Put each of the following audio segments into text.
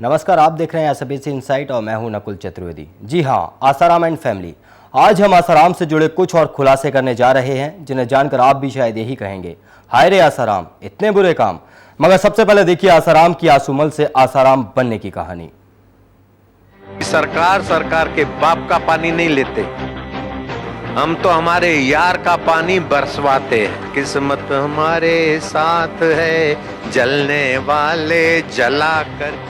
नमस्कार, आप देख रहे हैं एसबीसी इनसाइट और मैं हूं नकुल चतुर्वेदी। जी हां, आसाराम एंड फैमिली। आज हम आसाराम से जुड़े कुछ और खुलासे करने जा रहे हैं जिन्हें जानकर आप भी शायद यही कहेंगे, हाय रे आसाराम, इतने बुरे काम। मगर सबसे पहले देखिए आसाराम की आसूमल से आसाराम बनने की कहानी। सरकार के बाप का पानी नहीं लेते, हम तो हमारे यार का पानी बरसवाते हैं। किस्मत हमारे साथ है, जलने वाले जला कर।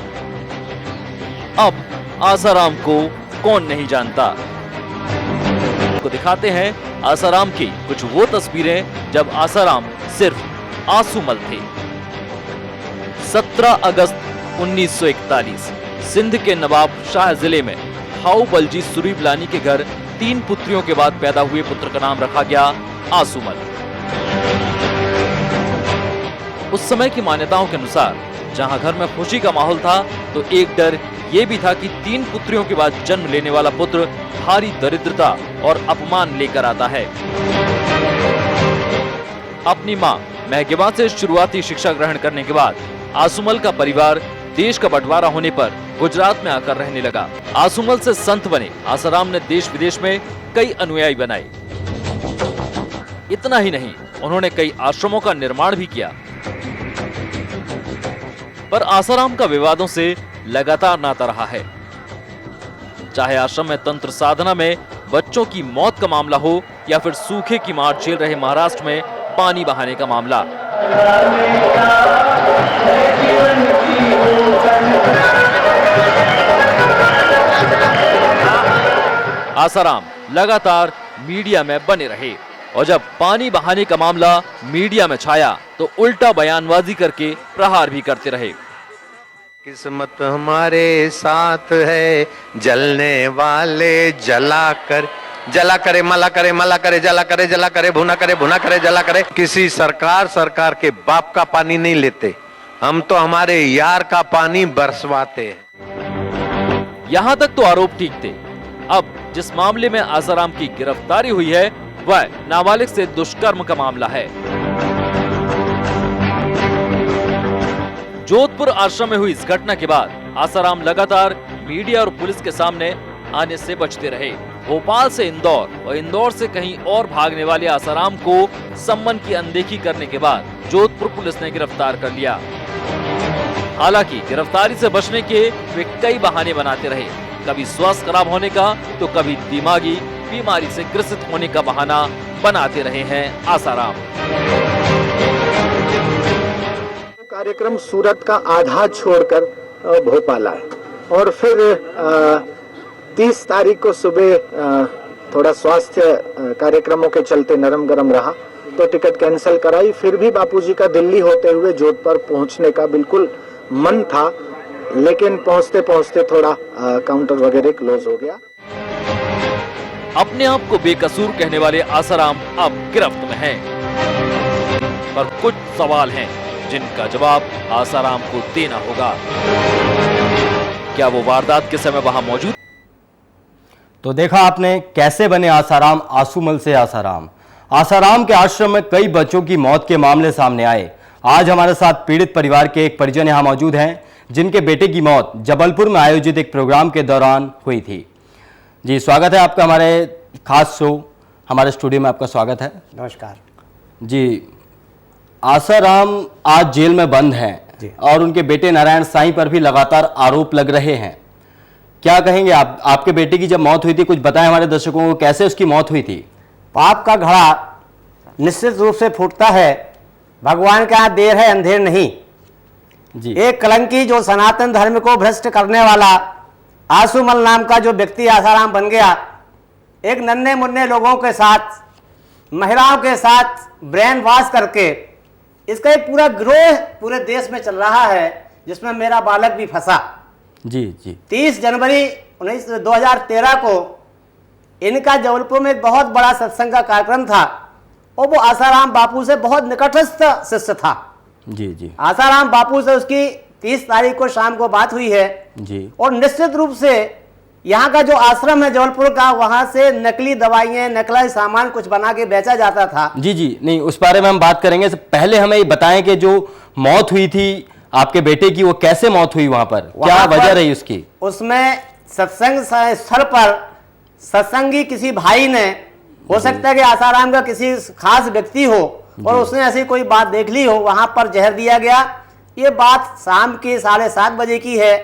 अब आसाराम को कौन नहीं जानता। को दिखाते हैं आसाराम की कुछ वो तस्वीरें जब आसाराम सिर्फ आसूमल थे। 17 अगस्त 1941 सिंध के नवाब शाह जिले में हाउ बलजी सुरीबलानी के घर 3 पुत्रियों के बाद पैदा हुए पुत्र का नाम रखा गया आसूमल। उस समय की मान्यताओं के अनुसार जहां घर में खुशी का माहौल था तो एक डर ये भी था कि 3 पुत्रियों के बाद जन्म लेने वाला पुत्र भारी दरिद्रता और अपमान लेकर आता है। अपनी मां महगिमा से शुरुआती शिक्षा ग्रहण करने के बाद आसूमल का परिवार देश का बंटवारा होने पर गुजरात में आकर रहने लगा। आसूमल से संत बने आसाराम ने देश विदेश में कई अनुयायी बनाए। इतना ही नहीं, उन्होंने कई आश्रमों का निर्माण भी किया। पर आसाराम का विवादों से लगातार नाता रहा है। चाहे आश्रम में तंत्र साधना में बच्चों की मौत का मामला हो या फिर सूखे की मार झेल रहे महाराष्ट्र में पानी बहाने का मामला। आसाराम लगातार मीडिया में बने रहे और जब पानी बहाने का मामला मीडिया में छाया तो उल्टा बयानबाजी करके प्रहार भी करते रहे। किस्मत हमारे साथ है, जलने वाले जला करे, मला करे, मला करे, जला करे, जला करे, भुना करे, भुना करे, जला करे। किसी सरकार के बाप का पानी नहीं लेते, हम तो हमारे यार का पानी बरसवाते हैं। यहाँ तक तो आरोप ठीक थे। अब जिस मामले में आसाराम की गिरफ्तारी हुई है वह नाबालिग से दुष्कर्म का मामला है। जोधपुर आश्रम में हुई इस घटना के बाद आसाराम लगातार मीडिया और पुलिस के सामने आने से बचते रहे। भोपाल से इंदौर और इंदौर से कहीं और भागने वाले आसाराम को सम्मन की अनदेखी करने के बाद जोधपुर पुलिस ने गिरफ्तार कर लिया। हालांकि गिरफ्तारी से बचने के वे कई बहाने बनाते रहे, कभी स्वास्थ्य खराब होने का तो कभी दिमागी बीमारी से ग्रसित होने का बहाना बनाते रहे हैं आसाराम। कार्यक्रम सूरत का आधा छोड़कर भोपाल आए और फिर 30 तारीख को सुबह थोड़ा स्वास्थ्य कार्यक्रमों के चलते नरम गरम रहा तो टिकट कैंसिल कराई। फिर भी बापूजी का दिल्ली होते हुए जोधपुर पहुंचने का बिल्कुल मन था, लेकिन पहुंचते पहुंचते थोड़ा काउंटर वगैरह क्लोज हो गया। अपने आप को बेकसूर कहने वाले आसाराम अब गिरफ्त में हैं। पर कुछ सवाल हैं जिनका जवाब आसाराम को देना होगा। क्या वो वारदात के समय वहां मौजूद? तो देखा आपने कैसे बने आसाराम आसूमल से आसाराम। आसाराम के आश्रम में कई बच्चों की मौत के मामले सामने आए। आज हमारे साथ पीड़ित परिवार के एक परिजन यहां मौजूद हैं जिनके बेटे की मौत जबलपुर में आयोजित एक प्रोग्राम के दौरान हुई थी। जी, स्वागत है आपका हमारे खास शो, हमारे स्टूडियो में आपका स्वागत है। नमस्कार जी, आसाराम आज जेल में बंद हैं और उनके बेटे नारायण साईं पर भी लगातार आरोप लग रहे हैं। क्या कहेंगे आप? आपके बेटे की जब मौत हुई थी कुछ बताएं हमारे दर्शकों को, कैसे उसकी मौत हुई थी? पाप का घड़ा निश्चित रूप से फूटता है, भगवान के यहाँ देर है अंधेर नहीं। जी, एक कलंकी जो सनातन धर्म को भ्रष्ट करने वाला आसूमल नाम का जो व्यक्ति आसाराम बन गया, एक नन्हे मुन्ने लोगों के साथ, महिलाओं के साथ ब्रेन वॉश करके इसका एक पूरा गिरोह पूरे देश में चल रहा है, जिसमें मेरा बालक भी फंसा। जी जी 30 जनवरी 2013 को इनका जबलपुर में एक बहुत बड़ा सत्संग का कार्यक्रम था और वो आसाराम बापू से बहुत निकटस्थ शिष्य था। जी जी आसाराम बापू से उसकी 30 तारीख को शाम को बात हुई है जी। और निश्चित रूप से यहाँ का जो आश्रम है जबलपुर का, वहां से नकली दवाइयाँ, नकली सामान कुछ बना के बेचा जाता था। जी जी, नहीं उस बारे में हम बात करेंगे। पहले हमें ये बताएं कि जो मौत हुई थी आपके बेटे की वो कैसे मौत हुई वहां पर, क्या वहां वजह पर रही उसकी? उसमें सत्संग स्थल पर सत्संगी किसी भाई ने, हो सकता है कि आसाराम का किसी खास व्यक्ति हो और उसने ऐसी कोई बात देख ली हो, वहां पर जहर दिया गया। ये बात शाम के 7:30 बजे की है।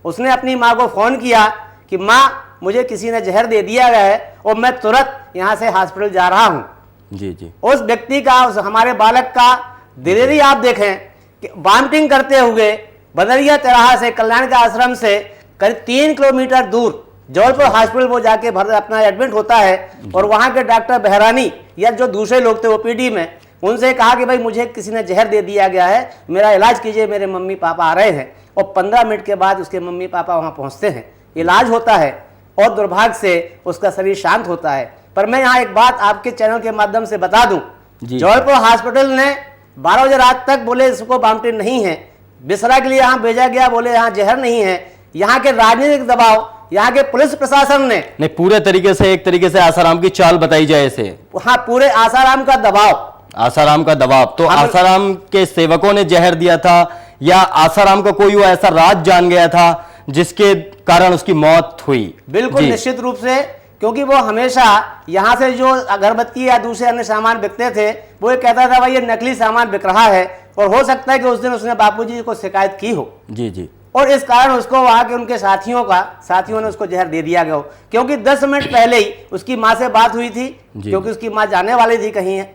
उसने अपनी माँ को फोन किया कि माँ, मुझे किसी ने जहर दे दिया गया है और मैं तुरंत यहाँ से हॉस्पिटल जा रहा हूँ। जी जी। उस व्यक्ति का, उस हमारे बालक का दिलेरी आप देखें कि वॉमिटिंग करते हुए बदरिया तिराहा से, कल्याण के आश्रम से करीब 3 किलोमीटर दूर जबलपुर हॉस्पिटल वो जाके अपना एडमिट होता है। और वहाँ के डॉक्टर बहरानी या जो दूसरे लोग थे ओपीडी में, उनसे कहा कि भाई मुझे किसी ने जहर दे दिया गया है, मेरा इलाज कीजिए, मेरे मम्मी पापा आ रहे हैं। और 15 मिनट के बाद उसके मम्मी पापा वहाँ पहुँचते हैं, इलाज होता है और दुर्भाग्य से उसका शरीर शांत होता है। पर मैं यहाँ एक बात आपके चैनल के माध्यम से बता दूं, जबलपुर हॉस्पिटल ने 12 बजे रात तक बोले इसको वॉमिटिंग नहीं है, बिसरा के लिए यहाँ भेजा गया, बोले यहाँ जहर नहीं है। यहाँ के राजनीतिक दबाव, यहाँ के पुलिस प्रशासन ने, नहीं, पूरे तरीके से, एक तरीके से आसाराम की चाल बताई जाए इसे। हाँ, पूरे आसाराम का दबाव, आसाराम का दबाव। तो आसाराम के सेवकों ने जहर दिया था या आसाराम का कोई वो ऐसा राज जान गया था जिसके कारण उसकी मौत हुई? बिल्कुल निश्चित रूप से, क्योंकि वो हमेशा यहाँ से जो अगरबत्ती या दूसरे अन्य सामान बिकते थे, वो ये कहता था भाई ये नकली सामान बिक रहा है। और हो सकता है कि उस दिन उसने बापूजी को शिकायत की हो। जी जी। और इस कारण उसको वहां के उनके साथियों ने उसको जहर दे दिया गया हो, क्योंकि 10 मिनट पहले ही उसकी माँ से बात हुई थी, क्योंकि उसकी माँ जाने वाली थी कहीं है।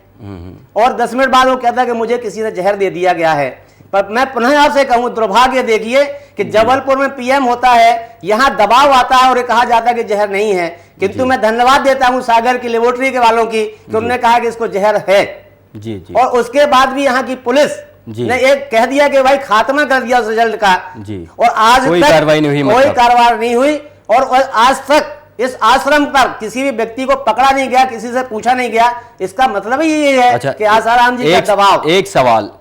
और 10 मिनट बाद वो कहता कि मुझे किसी ने जहर दे दिया गया है। पर मैं पुनः आपसे कहूं, दुर्भाग्य देखिए कि जबलपुर में पीएम होता है, यहाँ दबाव आता है और ये कहा जाता है कि जहर नहीं है। किंतु मैं धन्यवाद देता हूं सागर की लेबोरेटरी के वालों की कि उन्होंने कहा कि इसको जहर है। जी जी। और उसके बाद भी यहाँ की पुलिस ने एक कह दिया कि भाई खात्मा कर दिया उस रिजल्ट का। जी। और आज कोई तक कार्रवाई नहीं हुई, कोई कार्रवाई नहीं हुई। और आज तक इस आश्रम पर किसी भी व्यक्ति को पकड़ा नहीं गया, किसी से पूछा नहीं गया। इसका मतलब ही ये है कि आसाराम जी का दबाव। एक सवाल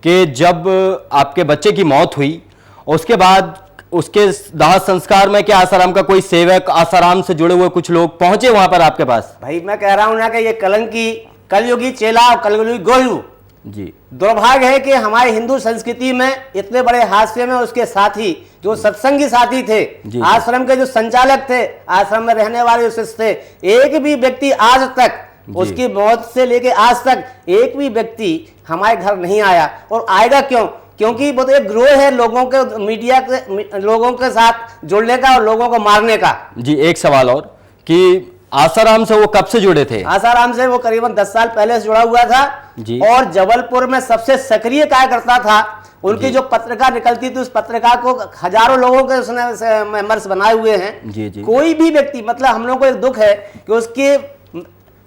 कि जब आपके बच्चे की मौत हुई, उसके बाद उसके दाह संस्कार में क्या आसाराम का कोई सेवक, आसाराम से जुड़े हुए कुछ लोग पहुंचे वहां पर आपके पास? भाई मैं कह रहा हूं ना कि ये कलंकी, कलयुगी चेला और कलयुगी गोलू। जी। दुर्भाग्य है कि हमारे हिंदू संस्कृति में इतने बड़े हादसे में उसके साथी, जो सत्संगी साथी थे, आश्रम के जो संचालक थे, आश्रम में रहने वाले शिष्य थे, एक भी व्यक्ति आज तक, उसकी मौत से लेके आज तक एक भी व्यक्ति हमारे घर नहीं आया। और आएगा क्यों? क्योंकि वो तो एक ग्रोह है लोगों के, मीडिया के लोगों के साथ जुड़ने का और लोगों को मारने का। जी। एक सवाल और कि आसाराम से वो कब से जुड़े थे? आसाराम से वो करीबन 10 साल पहले से जुड़ा हुआ था जी। और जबलपुर में सबसे सक्रिय कार्यकर्ता था। उनकी जो पत्रिका निकलती थी, उस पत्रिका को हजारों लोगों के उसने मेंबर्स बनाए हुए हैं। जी जी। कोई भी व्यक्ति, मतलब हम लोग को एक दुख है कि उसकी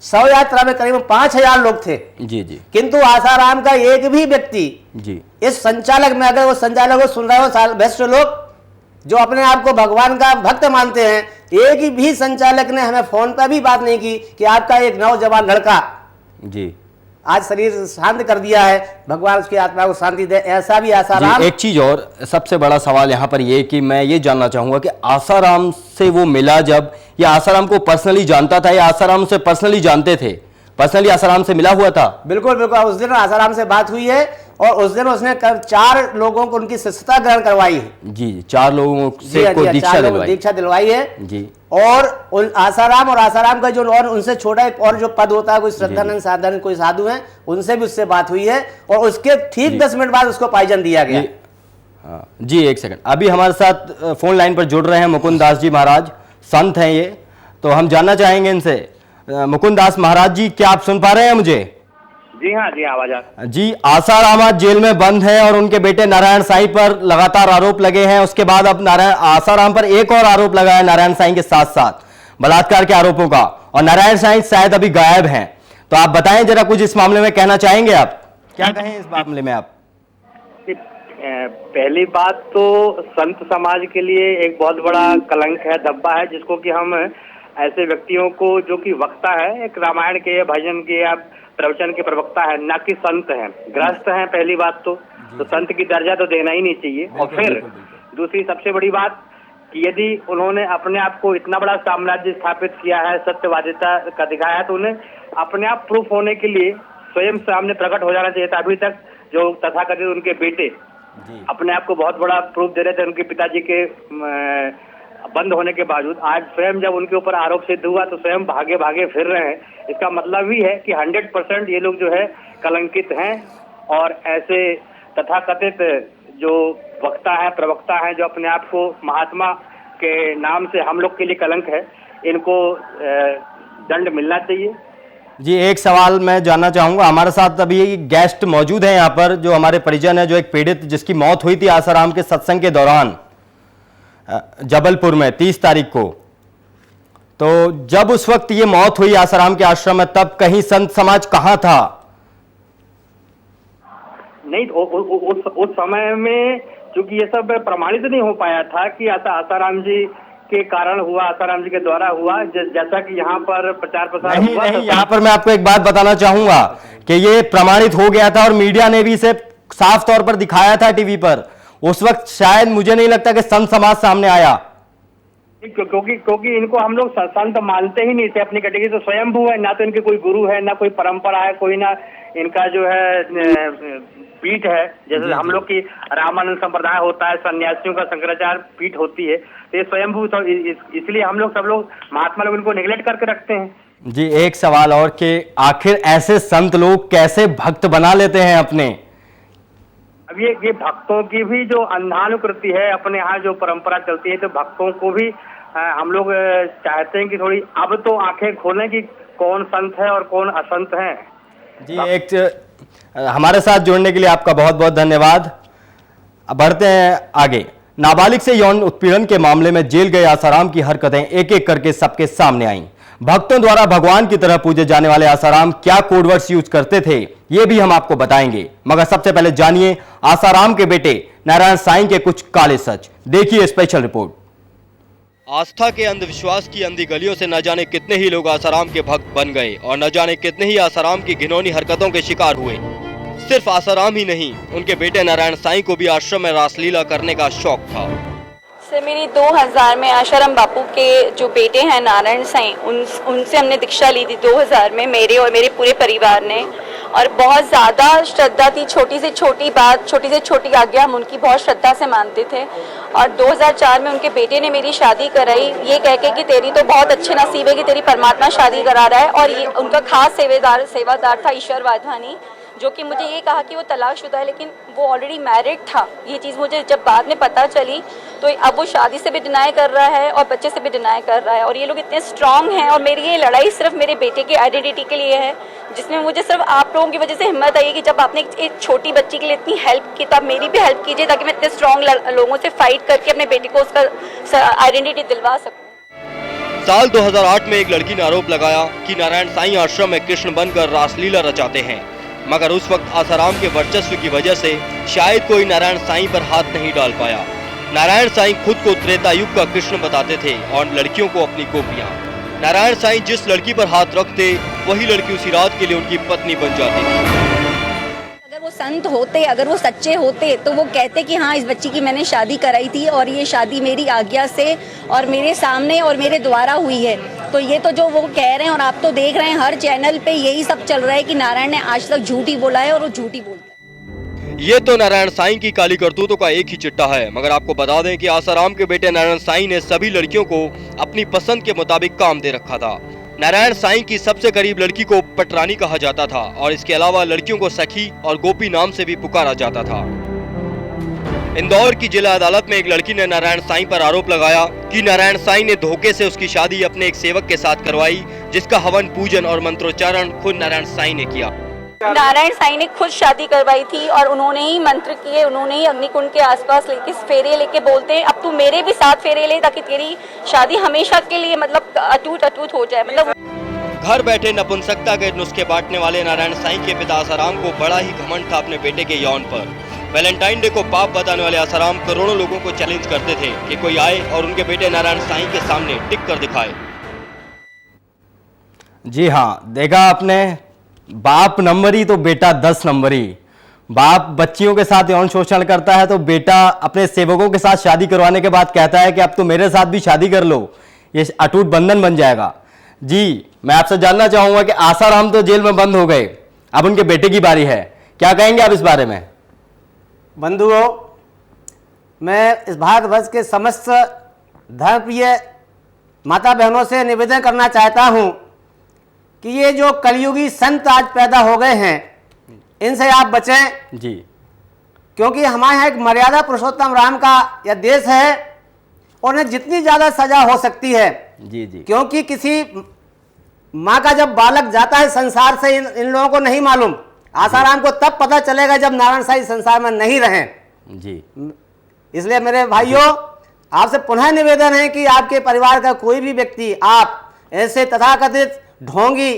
शव यात्रा में करीबन 5000 लोग थे। जी जी। किंतु आसाराम का एक भी व्यक्ति जी इस संचालक में, अगर वो संचालक को सुन रहे हो भ्रष्ट लोग जो अपने आप को भगवान का भक्त मानते हैं, एक भी संचालक ने हमें फोन पर भी बात नहीं की कि आपका एक नौजवान लड़का जी आज शरीर शांत कर दिया है, भगवान उसकी आत्मा को शांति दे। ऐसा भी आसाराम। एक चीज और, सबसे बड़ा सवाल यहाँ पर ये कि मैं ये जानना चाहूंगा कि आसाराम से वो मिला जब, या आसाराम को पर्सनली जानता था या आसाराम से पर्सनली जानते थे? पर्सनली आसाराम से मिला हुआ था? बिल्कुल बिल्कुल। उस दिन आसाराम से बात हुई है और उस दिन उसने 4 लोगों को उनकी शिष्यता ग्रहण करवाई है। जी। 4 लोगों से को दीक्षा दिलवाई है जी। और आसाराम और आसाराम का जो और उनसे छोटा एक और जो पद होता है, कोई श्रद्धानंद साधन कोई साधु हैं, उनसे भी उससे बात हुई है और उसके ठीक 10 मिनट बाद उसको पाइजन दिया गया। हाँ जी। एक सेकंड, अभी हमारे साथ फोन लाइन पर जुड़ रहे हैं मुकुंद दास जी महाराज, संत हैं ये, तो हम जानना चाहेंगे इनसे। मुकुंद दास महाराज जी, क्या आप सुन पा रहे हैं मुझे? जी हाँ जी, आवाज आ। जी। आसाराम आज जेल में बंद है और उनके बेटे नारायण साईं पर लगातार आरोप लगे हैं। उसके बाद अब आसाराम पर एक और आरोप लगा है नारायण साईं के साथ साथ बलात्कार के आरोपों का, और नारायण साईं शायद अभी गायब हैं। तो आप बताएं जरा, कुछ इस मामले में कहना चाहेंगे आप? क्या कहें इस मामले में आप? पहली बात तो संत समाज के लिए एक बहुत बड़ा कलंक है, धब्बा है, जिसको कि हम ऐसे व्यक्तियों को, जो कि वक्ता है, एक रामायण के या भजन के या प्रवचन के प्रवक्ता है, ना कि संत हैं, ग्रस्त हैं। पहली बात तो संत की दर्जा तो देना ही नहीं चाहिए। और फिर दूसरी सबसे बड़ी बात कि यदि उन्होंने अपने आप को इतना बड़ा साम्राज्य स्थापित किया है, सत्यवादिता का दिखाया है, तो उन्हें अपने आप प्रूफ होने के लिए स्वयं सामने प्रकट हो जाना चाहिए था। अभी तक जो तथाकथित उनके बेटे अपने आप को बहुत बड़ा प्रूफ दे रहे थे उनके पिताजी के बंद होने के बावजूद। आज स्वयं जब उनके ऊपर आरोप सिद्ध हुआ तो स्वयं भागे भागे फिर रहे हैं। इसका मतलब ही है कि 100% ये लोग जो है कलंकित हैं, और ऐसे तथाकथित जो वक्ता है, प्रवक्ता है, जो अपने आप को महात्मा के नाम से हम लोग के लिए कलंक है, इनको दंड मिलना चाहिए। जी, एक सवाल मैं जानना चाहूंगा, हमारे साथ अभी गेस्ट मौजूद हैं यहाँ पर, जो हमारे परिजन है, जो एक पीड़ित जिसकी मौत हुई थी आसाराम के सत्संग के दौरान जबलपुर में 30 तारीख को। तो जब उस वक्त ये मौत हुई आसाराम के आश्रम में, तब कहीं संत समाज कहाँ था? नहीं, उस समय में चूंकि ये सब प्रमाणित नहीं हो पाया था कि आसाराम जी के कारण हुआ, आसाराम जी के द्वारा हुआ, जैसा कि यहाँ पर प्रचार प्रसार नहीं, हुआ। नहीं, यहाँ पर मैं आपको एक बात बताना चाहूंगा कि ये प्रमाणित हो गया था और मीडिया ने भी इसे साफ तौर पर दिखाया था टीवी पर। उस वक्त शायद मुझे नहीं लगता कि संत समाज सामने आया, क्योंकि इनको हम लोग संत मानते ही नहीं थे। अपनी कैटेगरी तो स्वयंभू है, ना तो इनके कोई गुरु है, ना कोई परंपरा है, कोई ना इनका जो है पीठ है। जैसे हम लोग की रामानंद संप्रदाय होता है, सन्यासियों का शंकराचार्य पीठ होती है, तो ये स्वयंभू, तो इसलिए हम लोग सब लोग महात्मा लोग इनको नेग्लेक्ट करके रखते हैं। जी, एक सवाल और कि आखिर ऐसे संत लोग कैसे भक्त बना लेते हैं अपने? अब ये भक्तों की भी जो अंधानुकृति है, अपने यहाँ जो परंपरा चलती है, तो भक्तों को भी हम लोग चाहते हैं कि थोड़ी अब तो आंखें खोलें कि कौन संत है और कौन असंत है। जी, हमारे साथ जुड़ने के लिए आपका बहुत बहुत धन्यवाद। अब बढ़ते हैं आगे। नाबालिग से यौन उत्पीड़न के मामले में जेल गए आसाराम की हरकतें एक एक करके सबके सामने आईं। भक्तों द्वारा भगवान की तरह पूजे जाने वाले आसाराम क्या कोडवर्ड्स यूज करते थे, ये भी हम आपको बताएंगे, मगर सबसे पहले जानिए आसाराम के बेटे नारायण साईं के कुछ काले सच। देखिए स्पेशल रिपोर्ट। आस्था के अंधविश्वास की अंधी गलियों से न जाने कितने ही लोग आसाराम के भक्त बन गए और न जाने कितने ही आसाराम की घिनौनी हरकतों के शिकार हुए। सिर्फ आसाराम ही नहीं, उनके बेटे नारायण साईं को भी आश्रम में रासलीला करने का शौक था। सर, मेरी 2000 में आशाराम बापू के जो बेटे हैं नारायण साईं, उनसे हमने दीक्षा ली थी 2000 में, मेरे और मेरे पूरे परिवार ने। और बहुत ज़्यादा श्रद्धा थी, छोटी से छोटी बात, छोटी से छोटी आज्ञा हम उनकी बहुत श्रद्धा से मानते थे। और 2004 में उनके बेटे ने मेरी शादी कराई, ये कह के कि तेरी तो बहुत अच्छे नसीब है कि तेरी परमात्मा शादी करा रहा है। और ये उनका खास सेवादार था ईश्वर वाधवानी, जो कि मुझे ये कहा कि वो तलाकशुदा है, लेकिन वो ऑलरेडी मैरिड था। ये चीज़ मुझे जब बाद में पता चली, तो अब वो शादी से भी डिनाई कर रहा है और बच्चे से भी डिनाई कर रहा है। और ये लोग इतने स्ट्रांग हैं, और मेरी ये लड़ाई सिर्फ मेरे बेटे की आइडेंटिटी के लिए है, जिसमें मुझे सिर्फ आप लोगों की वजह से हिम्मत आई कि जब आपने एक छोटी बच्ची के लिए इतनी हेल्प की, तो आप मेरी भी हेल्प कीजिए, ताकि मैं इतने स्ट्रांग लोगों से फाइट करके अपने बेटे को उसका आइडेंटिटी दिलवा सकूँ। साल 2008 में एक लड़की ने आरोप लगाया कि नारायण साईं आश्रम में कृष्ण बनकर रासलीला रचाते हैं, मगर उस वक्त आसाराम के वर्चस्व की वजह से शायद कोई नारायण साईं पर हाथ नहीं डाल पाया। नारायण साईं खुद को त्रेता युग का कृष्ण बताते थे और लड़कियों को अपनी गोपियां। नारायण साईं जिस लड़की पर हाथ रखते, वही लड़की उसी रात के लिए उनकी पत्नी बन जाती थी। अगर वो संत होते, अगर वो सच्चे होते, तो वो कहते कि हाँ, इस बच्ची की मैंने शादी कराई थी और ये शादी मेरी आज्ञा से और मेरे सामने और मेरे द्वारा हुई है। तो ये तो जो वो कह रहे हैं, और आप तो देख रहे हैं हर चैनल पे यही सब चल रहा है कि नारायण ने आज तक झूठी बोला है और वो झूठी बोलता है। ये तो नारायण साईं की काली करतूतों का एक ही चिट्ठा है, मगर आपको बता दें कि आसाराम के बेटे नारायण साईं ने सभी लड़कियों को अपनी पसंद के मुताबिक काम दे रखा था। नारायण साईं की सबसे करीब लड़की को पटरानी कहा जाता था और इसके अलावा लड़कियों को सखी और गोपी नाम से भी पुकारा जाता था। इंदौर की जिला अदालत में एक लड़की ने नारायण साईं पर आरोप लगाया कि नारायण साईं ने धोखे से उसकी शादी अपने एक सेवक के साथ करवाई, जिसका हवन पूजन और मंत्रोच्चारण खुद नारायण साईं ने किया। नारायण साईं ने खुद शादी करवाई थी और उन्होंने ही मंत्र किए, उन्होंने ही अग्निकुंड के आसपास लेके फेरे लेके बोलते हैं, अब तू मेरे भी साथ फेरे ले, ताकि तेरी शादी हमेशा के लिए मतलब अटूट हो जाए। मतलब घर बैठे नपुंसकता के नुस्खे बांटने वाले नारायण साईं के पिता आसाराम को बड़ा ही घमंड था अपने बेटे के यौन पर। वैलेंटाइन डे को पाप बताने वाले आसाराम करोड़ों लोगों को चैलेंज करते थे कि कोई आए और उनके बेटे नारायण साईं के सामने टिक कर दिखाए। जी हाँ, देखा आपने, बाप नंबरी तो बेटा 10 नंबरी। बाप बच्चियों के साथ यौन शोषण करता है तो बेटा अपने सेवकों के साथ शादी करवाने के बाद कहता है कि अब तो मेरे साथ भी शादी कर लो, ये अटूट बंधन बन जाएगा। जी, मैं आपसे जानना चाहूंगा कि आसाराम तो जेल में बंद हो गए, अब उनके बेटे की बारी है, क्या कहेंगे आप इस बारे में? बंधुओं, मैं इस भारतवर्ष के समस्त धर्मप्रिय माता बहनों से निवेदन करना चाहता हूं कि ये जो कलयुगी संत आज पैदा हो गए हैं, इनसे आप बचें जी, क्योंकि हमारे यहाँ एक मर्यादा पुरुषोत्तम राम का यह देश है और उन्हें जितनी ज़्यादा सजा हो सकती है। जी जी, क्योंकि किसी माँ का जब बालक जाता है संसार से, इन लोगों को नहीं मालूम। आसाराम को तब पता चलेगा जब नारायण साईं संसार में नहीं रहें। जी, इसलिए मेरे भाइयों, आपसे पुनः निवेदन है कि आपके परिवार का कोई भी व्यक्ति, आप ऐसे तथाकथित ढोंगी,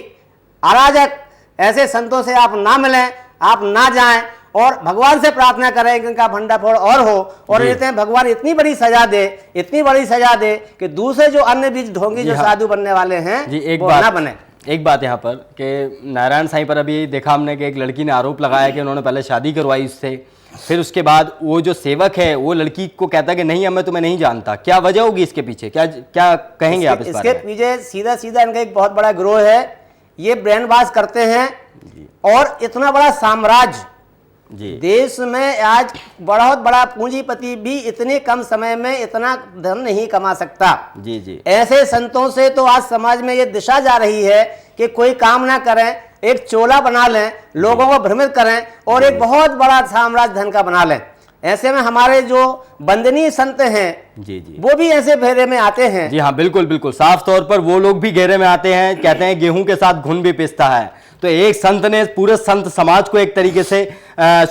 अराजक ऐसे संतों से आप ना मिलें, आप ना जाएं और भगवान से प्रार्थना करें कि इनका भंडाफोड़ और हो और कहते हैं भगवान इतनी बड़ी सजा दे, इतनी बड़ी सजा दे कि दूसरे जो अन्य बीच ढोंगी जो साधु बनने वाले हैं जी, वो ना बने। एक बात यहाँ पर कि नारायण साईं पर अभी देखा हमने कि एक लड़की ने आरोप लगाया कि उन्होंने पहले शादी करवाई उससे, फिर उसके बाद वो जो सेवक है वो लड़की को कहता है कि नहीं, अब मैं तुम्हें नहीं जानता। क्या वजह होगी इसके पीछे? क्या क्या कहेंगे आप इस बारे इसके में? पीछे सीधा सीधा इनका एक बहुत बड़ा गिरोह है। ये ब्रेन वॉश करते हैं और इतना बड़ा साम्राज्य जी, देश में आज बहुत बड़ा पूंजीपति भी इतने कम समय में इतना धन नहीं कमा सकता। जी जी, ऐसे संतों से तो आज समाज में ये दिशा जा रही है कि कोई काम ना करें, एक चोला बना लें, लोगों को भ्रमित करें और एक बहुत बड़ा साम्राज्य धन का बना लें। ऐसे में हमारे जो वंदनीय संत हैं जी जी, वो भी ऐसे घेरे में आते हैं। जी हाँ, बिल्कुल बिल्कुल, साफ तौर पर वो लोग भी घेरे में आते हैं। कहते हैं गेहूं के साथ घुन भी पिसता है। तो एक संत ने पूरे संत समाज को एक तरीके से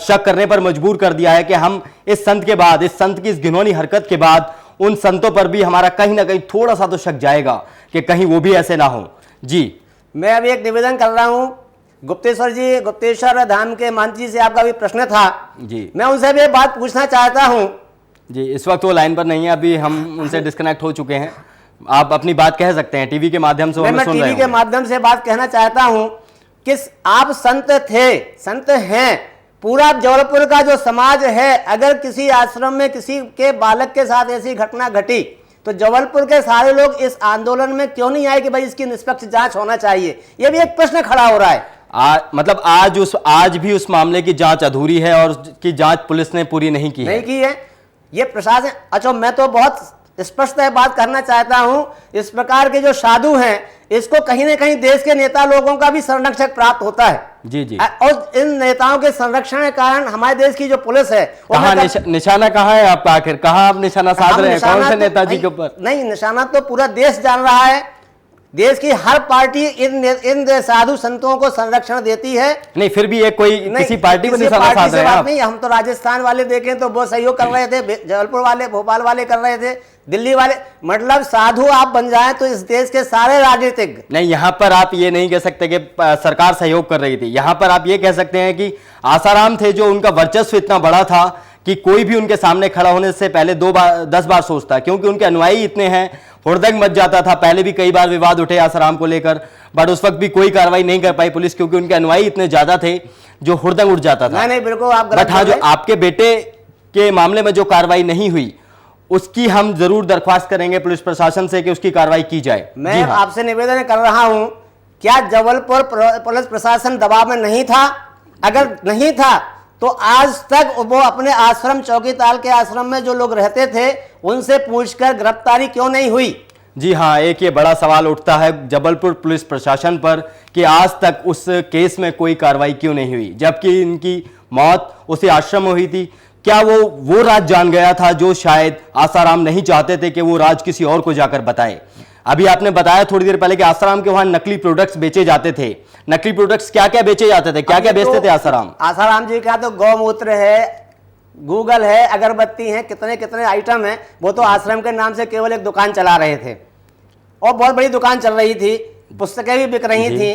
शक करने पर मजबूर कर दिया है कि हम इस संत के बाद, इस संत की इस घिनौनी हरकत के बाद उन संतों पर भी हमारा कहीं ना कहीं थोड़ा सा तो शक जाएगा कि कहीं वो भी ऐसे ना हो। जी, मैं अभी एक निवेदन कर रहा हूं गुप्तेश्वर जी, गुप्तेश्वर धाम के मंत्री जी से आपका भी प्रश्न था जी, मैं उनसे भी एक बात पूछना चाहता हूं। जी, इस वक्त वो लाइन पर नहीं है, अभी हम उनसे डिस्कनेक्ट हो चुके हैं। आप अपनी बात कह सकते हैं टीवी के माध्यम से, वो हमें मैं सुन रहे टीवी के होंगे। माध्यम से बात कहना चाहता हूं कि आप संत थे, संत हैं। पूरा जबलपुर का जो समाज है, अगर किसी आश्रम में किसी के बालक के साथ ऐसी घटना घटी तो जबलपुर के सारे लोग इस आंदोलन में क्यों नहीं आए कि भाई इसकी निष्पक्ष जांच होना चाहिए? यह भी एक प्रश्न खड़ा हो रहा है। मतलब आज भी उस मामले की जांच अधूरी है और की जांच पुलिस ने पूरी नहीं की है। ये प्रशासन, अच्छा मैं तो बहुत स्पष्ट बात करना चाहता हूं, इस प्रकार के जो साधु हैं इसको कहीं ना कहीं देश के नेता लोगों का भी संरक्षक प्राप्त होता है। जी जी, और इन नेताओं के संरक्षण के कारण हमारे देश की जो पुलिस है, कहाँ निशाना कहाँ है आपका? आखिर कहाँ आप निशाना साध रहे हैं? कौन से नेताजी के ऊपर? नहीं, निशाना तो पूरा देश जान रहा है। देश की हर पार्टी इन साधु संतों को संरक्षण देती है। नहीं, फिर भी एक कोई किसी पार्टी को निशाना साध रहे हैं आप? नहीं, हम तो राजस्थान वाले देखें तो वो सहयोग कर रहे थे, जबलपुर वाले, भोपाल वाले कर रहे थे, दिल्ली वाले। मतलब साधु आप बन जाए तो इस देश के सारे राजनीतिक। नहीं, यहाँ पर आप ये नहीं कह सकते कि सरकार सहयोग कर रही थी। यहाँ पर आप ये कह सकते हैं कि आसाराम थे जो उनका वर्चस्व इतना बड़ा था कि कोई भी उनके सामने खड़ा होने से पहले 10 बार सोचता, क्योंकि उनके अनुयायी इतने हैं, हुड़दंग मच जाता था। पहले भी कई बार विवाद उठे आसाराम को लेकर, बट उस वक्त भी कोई कार्रवाई नहीं कर पाई पुलिस, क्योंकि उनके अनुयायी इतने ज्यादा थे जो हुड़दंग उठ जाता था। नहीं, बिल्कुल आप बट हाँ, जो आपके बेटे के मामले में जो कार्रवाई नहीं हुई उसकी हम जरूर दरख्वास्त करेंगे पुलिस प्रशासन से कि उसकी कार्रवाई की जाए। मैं आपसे निवेदन कर रहा हूं, क्या जबलपुर पुलिस प्रशासन दबाव में नहीं था? अगर नहीं था तो आज तक वो अपने आश्रम, चौकीताल के आश्रम में जो लोग रहते थे उनसे पूछकर गिरफ्तारी क्यों नहीं हुई? जी हाँ, एक ये बड़ा सवाल उठता है जबलपुर पुलिस प्रशासन पर कि आज तक उस केस में कोई कार्रवाई क्यों नहीं हुई, जबकि इनकी मौत उसी आश्रम में हुई थी। क्या वो राज जान गया था जो शायद आसाराम नहीं चाहते थे कि वो राज किसी और को जाकर बताए? अभी आपने बताया थोड़ी देर पहले कि आसाराम के वहां नकली प्रोडक्ट्स बेचे जाते थे। नकली प्रोडक्ट्स क्या क्या बेचे जाते थे, क्या क्या बेचते थे आसाराम? आसाराम जी का तो गौमूत्र है, गूगल है, अगरबत्ती है, कितने कितने आइटम हैं। वो तो आश्रम के नाम से केवल एक दुकान चला रहे थे और बहुत बड़ी दुकान चल रही थी, पुस्तकें भी बिक रही थी।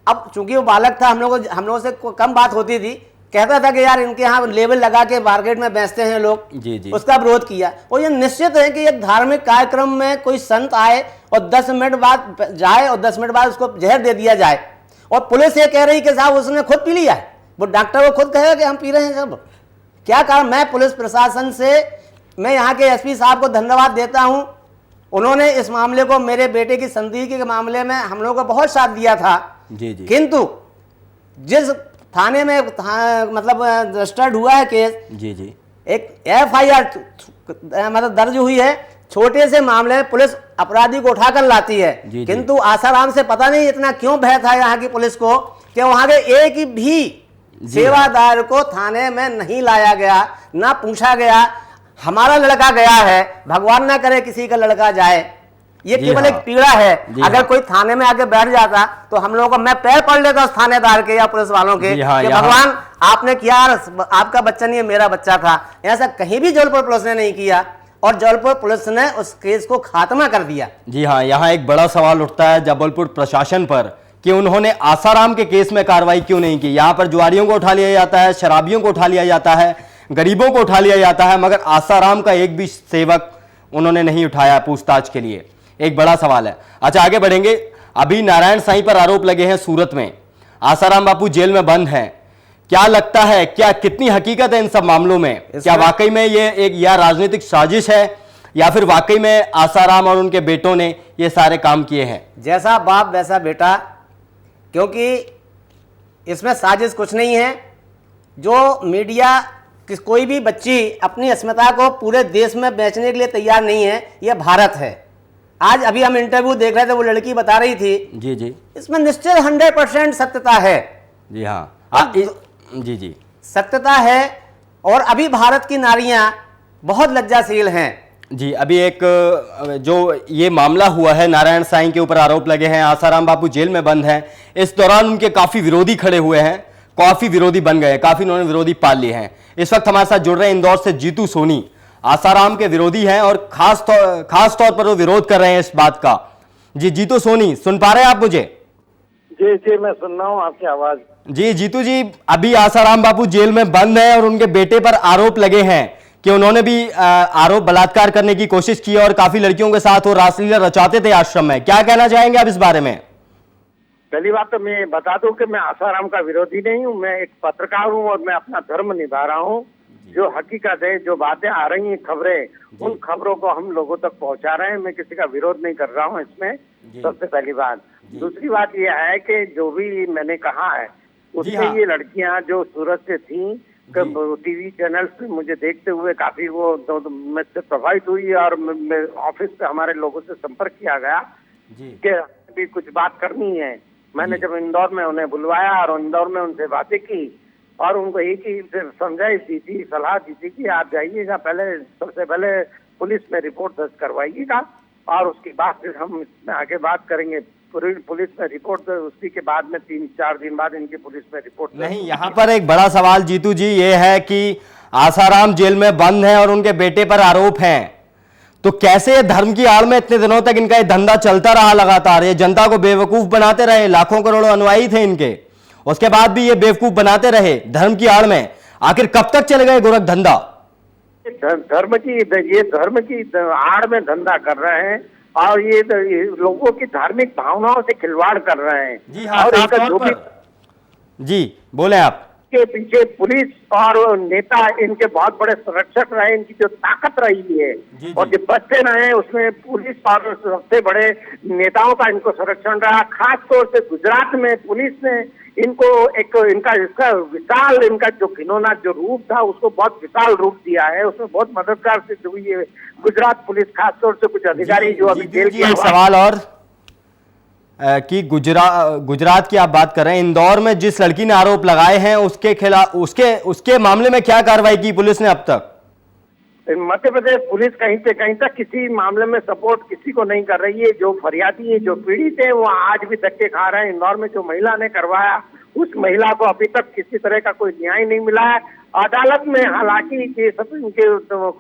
अब चूंकि वो बालक था, हम लोगों से कम बात होती थी, कहता था कि यार इनके यहाँ लेबल लगा के मार्केट में बेचते हैं लोग, जी जी, उसका विरोध किया। और ये निश्चित है कि एक धार्मिक कार्यक्रम में कोई संत आए और 10 मिनट बाद जाए और 10 मिनट बाद उसको जहर दे दिया जाए और पुलिस ये कह रही कि साहब उसने खुद पी लिया है, वो डॉक्टर को खुद कहेगा कि हम पी रहे हैं। सब क्या कारण? मैं पुलिस प्रशासन से, मैं यहाँ के एसपी साहब को धन्यवाद देता हूँ, उन्होंने इस मामले को, मेरे बेटे की संदिग्ध के मामले में हम लोगों को बहुत साथ दिया था। जी जी, किंतु जिस थाने में मतलब रजिस्टर्ड हुआ है केस, जी जी, एक FIR मतलब दर्ज हुई है, छोटे से मामले में पुलिस अपराधी को उठाकर लाती है। जी। किंतु आसाराम से पता नहीं इतना क्यों भय था यहाँ की पुलिस को कि वहां के एक भी सेवादार को थाने में नहीं लाया गया, ना पूछा गया। हमारा लड़का गया है, भगवान ना करे किसी का लड़का जाए, ये जी केवल हाँ। एक पीड़ा है। अगर हाँ। कोई थाने में आके बैठ जाता तो हम लोगों को, मैं पैर पड़ लेता उस थानेदार के या पुलिस वालों के जी हाँ, कि यहाँ- भगवान आपने किया, आपका बच्चा नहीं है, मेरा बच्चा था। ऐसा कहीं भी जबलपुर पुलिस ने नहीं किया और जबलपुर पुलिस ने उस केस को खात्मा कर दिया। जी हाँ, यहाँ एक बड़ा सवाल उठता है जबलपुर प्रशासन पर कि उन्होंने आसाराम के केस में कार्रवाई क्यों नहीं की। यहाँ पर जुआरियों को उठा लिया जाता है, शराबियों को उठा लिया जाता है, गरीबों को उठा लिया जाता है, मगर आसाराम का एक भी सेवक उन्होंने नहीं उठाया पूछताछ के लिए। एक बड़ा सवाल है। अच्छा, आगे बढ़ेंगे। अभी नारायण साईं पर आरोप लगे हैं सूरत में, आसाराम बापू जेल में बंद हैं। क्या लगता है, क्या कितनी हकीकत है इन सब मामलों में? क्या वाकई में ये एक या राजनीतिक साजिश है या फिर वाकई में आसाराम और उनके बेटों ने ये सारे काम किए हैं? जैसा बाप वैसा बेटा, क्योंकि इसमें साजिश कुछ नहीं है। जो मीडिया कोई भी बच्ची अपनी अस्मिता को पूरे देश में बेचने के लिए तैयार नहीं है, यह भारत है। आज अभी हम इंटरव्यू देख रहे थे, वो लड़की बता रही थी, जी जी इसमें निश्चित 100% सत्यता है। जी हाँ, जी जी सत्यता है। और अभी भारत की नारियां बहुत लज्जाशील हैं। जी। अभी एक जो ये मामला हुआ है, नारायण साईं के ऊपर आरोप लगे हैं, आसाराम बापू जेल में बंद हैं। इस दौरान उनके काफी विरोधी खड़े हुए हैं, काफी विरोधी बन गए, काफी उन्होंने विरोधी पाल लिए हैं। इस वक्त हमारे साथ जुड़ रहे हैं इंदौर से जीतू सोनी, आसाराम के विरोधी हैं और खास तौर पर वो विरोध कर रहे हैं इस बात का। जी जीतू सोनी, सुन पा रहे हैं आप मुझे? जी जी, मैं सुन रहा हूँ आपकी आवाज। जी जीतू जी, अभी आसाराम बापू जेल में बंद है और उनके बेटे पर आरोप लगे हैं कि उन्होंने भी आरोप बलात्कार करने की कोशिश की और काफी लड़कियों के साथ वो रासलीला रचाते थे आश्रम में। क्या कहना चाहेंगे आप इस बारे में? पहली बात तो मैं बता दूं कि मैं आसाराम का विरोधी नहीं हूँ, मैं एक पत्रकार हूँ और मैं अपना धर्म निभा रहा हूँ। जो हकीकत है, जो बातें आ रही हैं, खबरें, उन खबरों को हम लोगों तक पहुंचा रहे हैं। मैं किसी का विरोध नहीं कर रहा हूँ इसमें, सबसे पहली बात। दूसरी बात यह है कि जो भी मैंने कहा है उसमें हाँ। ये लड़कियां जो सूरत से थी, टीवी चैनल्स पे मुझे देखते हुए काफी वो मैं से प्रभावित हुई और ऑफिस पे हमारे लोगों से संपर्क किया गया कि अभी कुछ बात करनी है। मैंने जब इंदौर में उन्हें बुलवाया और इंदौर में उनसे बातें की और उनको एक ही समझाइश दी थी, सलाह दी थी कि आप जाइएगा, पहले सबसे पहले पुलिस में रिपोर्ट दर्ज करवाइएगा और उसके बाद फिर हम इसमें आगे बात करेंगे। पुलिस में रिपोर्ट, उसी के बाद में 3-4 दिन बाद इनकी पुलिस में रिपोर्ट नहीं। यहाँ पर एक बड़ा सवाल जीतू जी ये है कि आसाराम जेल में बंद है और उनके बेटे पर आरोप हैं, तो कैसे धर्म की आड़ में इतने दिनों तक इनका ये धंधा चलता रहा लगातार? ये जनता को बेवकूफ बनाते रहे, लाखों करोड़ों अनुयायी थे इनके, उसके बाद भी ये बेवकूफ बनाते रहे धर्म की आड़ में। आखिर कब तक चलेगा ये गोरख धंधा? धर्म की आड़ में धंधा कर रहे हैं और ये लोगों की धार्मिक भावनाओं से खिलवाड़ कर रहे हैं। जी हाँ, और इनका जो भी जी बोले आप। के पीछे पुलिस और नेता इनके बहुत बड़े संरक्षक रहे, इनकी जो ताकत रही है और जो बचते रहे उसमें पुलिस और सबसे बड़े नेताओं का इनको संरक्षण रहा। खास तौर से गुजरात में पुलिस ने इनको एक इसका विशाल, इनका जो घिनौना जो रूप था उसको बहुत विशाल रूप दिया है। उसमें बहुत मददगार सिद्ध हुई है गुजरात पुलिस, खास तौर से कुछ अधिकारी जो अभी जेल की एक सवाल और कि गुजरात की आप बात कर रहे हैं, इंदौर में जिस लड़की ने आरोप लगाए हैं उसके खिलाफ उसके मामले में क्या कार्रवाई की पुलिस ने अब तक? मध्य प्रदेश पुलिस कहीं से कहीं तक किसी मामले में सपोर्ट किसी को नहीं कर रही है। जो फरियादी है, जो पीड़ित है, वो आज भी धक्के खा रहे हैं। इंदौर में जो महिला ने करवाया उस महिला को अभी तक किसी तरह का कोई न्याय नहीं मिला है। अदालत में हालांकि ये सब इनके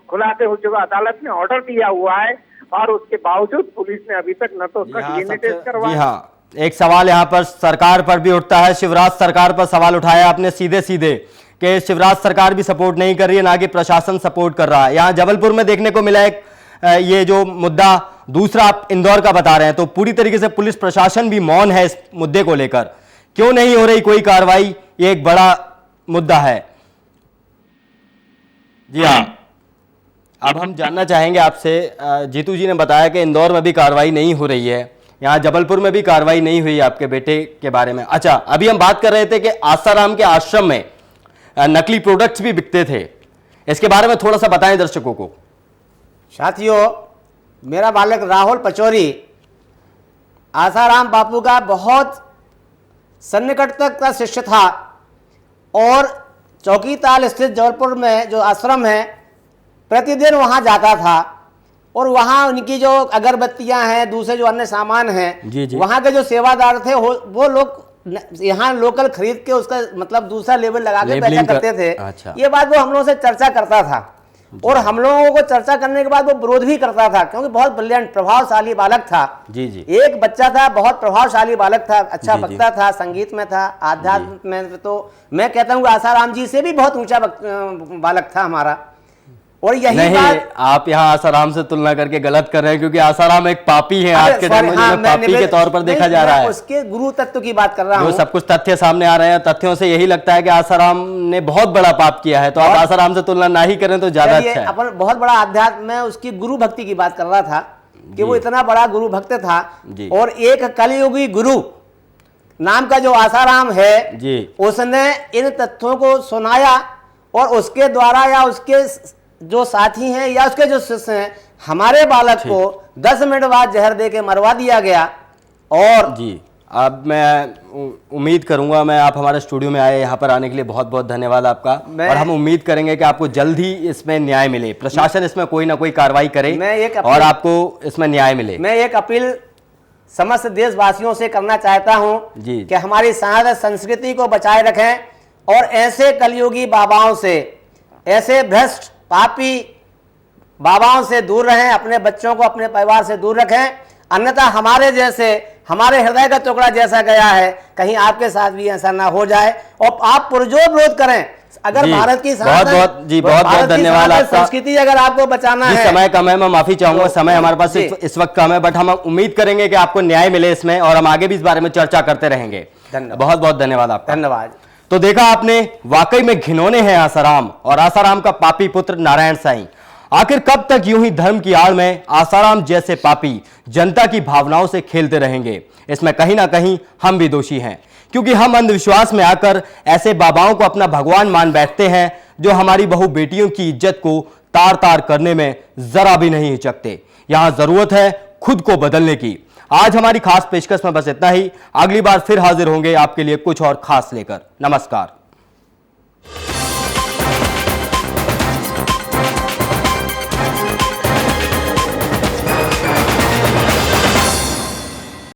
खुलासे हो चुका, अदालत ने ऑर्डर दिया हुआ है और उसके बावजूद पुलिस ने अभी तक न तो उसका डीएनए टेस्ट करवाया। हाँ, एक सवाल यहाँ पर सरकार पर भी उठता है। शिवराज सरकार पर सवाल उठाया आपने सीधे सीधे कि शिवराज सरकार भी सपोर्ट नहीं कर रही है, ना कि प्रशासन सपोर्ट कर रहा है। यहाँ जबलपुर में देखने को मिला एक ये जो मुद्दा दूसरा आप इंदौर का बता रहे हैं, तो पूरी तरीके से पुलिस प्रशासन भी मौन है इस मुद्दे को लेकर। क्यों नहीं हो रही कोई कार्रवाई, ये एक बड़ा मुद्दा है। जी हाँ, अब हम जानना चाहेंगे आपसे, जीतू जी ने बताया कि इंदौर में भी कार्रवाई नहीं हो रही है, यहाँ जबलपुर में भी कार्रवाई नहीं हुई आपके बेटे के बारे में। अच्छा, अभी हम बात कर रहे थे कि आसाराम के आश्रम में नकली प्रोडक्ट्स भी बिकते थे। इसके बारे में थोड़ा सा बताएं दर्शकों को। साथियों, मेरा बालक राहुल पचौरी आसाराम बापू का बहुत सन्निकट तक का शिष्य था और चौकीताल स्थित जबलपुर में जो आश्रम है प्रतिदिन वहां जाता था और वहां उनकी जो अगरबत्तियां हैं, दूसरे जो अन्य सामान हैं, वहां के जो सेवादार थे वो लोग यहाँ लोकल खरीद के उसका मतलब दूसरा लेबल लगा के पैसा करते थे। अच्छा। ये बात वो हम लोगों से चर्चा करता था और हम लोगों को चर्चा करने के बाद वो विरोध भी करता था, क्योंकि बहुत ब्रिलियंट प्रभावशाली बालक था। एक बच्चा था, बहुत प्रभावशाली बालक था, अच्छा वक्ता था, संगीत में था, आध्यात्म में तो मैं कहता हूँ आसाराम जी से भी बहुत ऊंचा बालक था हमारा। और यही नहीं, बात आप यहाँ आसाराम से तुलना करके गलत कर रहे हैं, क्योंकि आसाराम एक पापी है आज के टाइम में, जिन्हें पापी के तौर पर देखा जा रहा है। उसके गुरु तत्व की बात कर रहा हूँ। जो सब कुछ तथ्य सामने आ रहे हैं, तथ्यों से यही लगता है कि आसाराम ने बहुत बड़ा पाप किया है, तो आप आसाराम से तुलना ना ही करें तो ज्यादा अच्छा है। अपन बहुत बड़ा अध्यात्म में उसकी गुरु भक्ति की बात कर रहा था कि वो इतना बड़ा गुरु भक्त था। और एक कलयुगी गुरु नाम का जो आसाराम है उसने इन तथ्यों को सुनाया और उसके द्वारा या उसके जो साथी हैं या उसके जो शिष्य हैं, हमारे बालक को 10 मिनट बाद जहर दे के मरवा दिया गया। और अब मैं उम्मीद करूंगा, मैं आप हमारे स्टूडियो में आए, यहाँ पर आने के लिए बहुत बहुत धन्यवाद आपका। और हम उम्मीद करेंगे कि आपको जल्द ही इसमें न्याय मिले, प्रशासन इसमें कोई ना कोई कार्रवाई करे और आपको इसमें न्याय मिले। मैं एक अपील समस्त देशवासियों से करना चाहता हूँ कि हमारी सनातन संस्कृति को बचाए रखें और ऐसे कलयुगी बाबाओं से, ऐसे भ्रष्ट पापी बाबाओं से दूर रहें, अपने बच्चों को अपने परिवार से दूर रखें, अन्यथा हमारे जैसे, हमारे हृदय का टुकड़ा जैसा गया है, कहीं आपके साथ भी ऐसा ना हो जाए। और आप पुरजोर विरोध करें। अगर भारत की बहुत धन्यवाद आपका। संस्कृति अगर आपको बचाना है, समय कम है, मैं माफी चाहूंगा, समय हमारे पास इस वक्त कम है, बट हम उम्मीद करेंगे कि आपको न्याय मिले इसमें और हम आगे भी इस बारे में चर्चा करते रहेंगे। बहुत बहुत धन्यवाद आपका। धन्यवाद। तो देखा आपने, वाकई में घिनौने हैं आसाराम और आसाराम का पापी पुत्र नारायण साईं। आखिर कब तक यूं ही धर्म की आड़ में आसाराम जैसे पापी जनता की भावनाओं से खेलते रहेंगे? इसमें कहीं ना कहीं हम भी दोषी हैं, क्योंकि हम अंधविश्वास में आकर ऐसे बाबाओं को अपना भगवान मान बैठते हैं जो हमारी बहु बेटियों की इज्जत को तार तार करने में जरा भी नहीं हिचकते। यहां जरूरत है खुद को बदलने की। आज हमारी खास पेशकश में बस इतना ही। अगली बार फिर हाजिर होंगे आपके लिए कुछ और खास लेकर। नमस्कार।